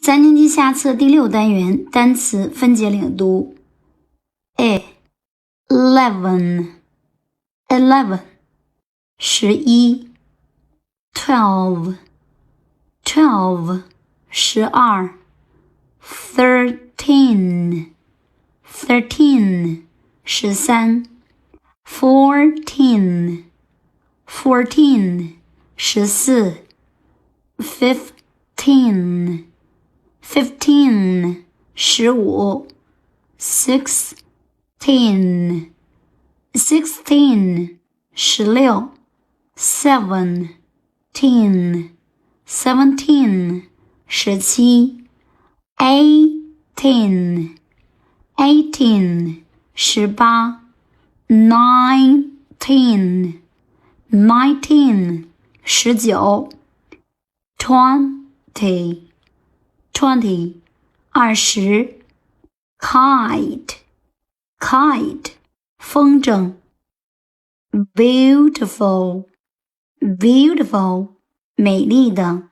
3年级下册第6单元单词分解领读。11 11 11 12 12 12 13 13 13 14 14 14 15 15 15 16 16 16 17 17 17 18 18 18 19 19 19 20 20 20 kite kite 风筝 beautiful beautiful 美丽的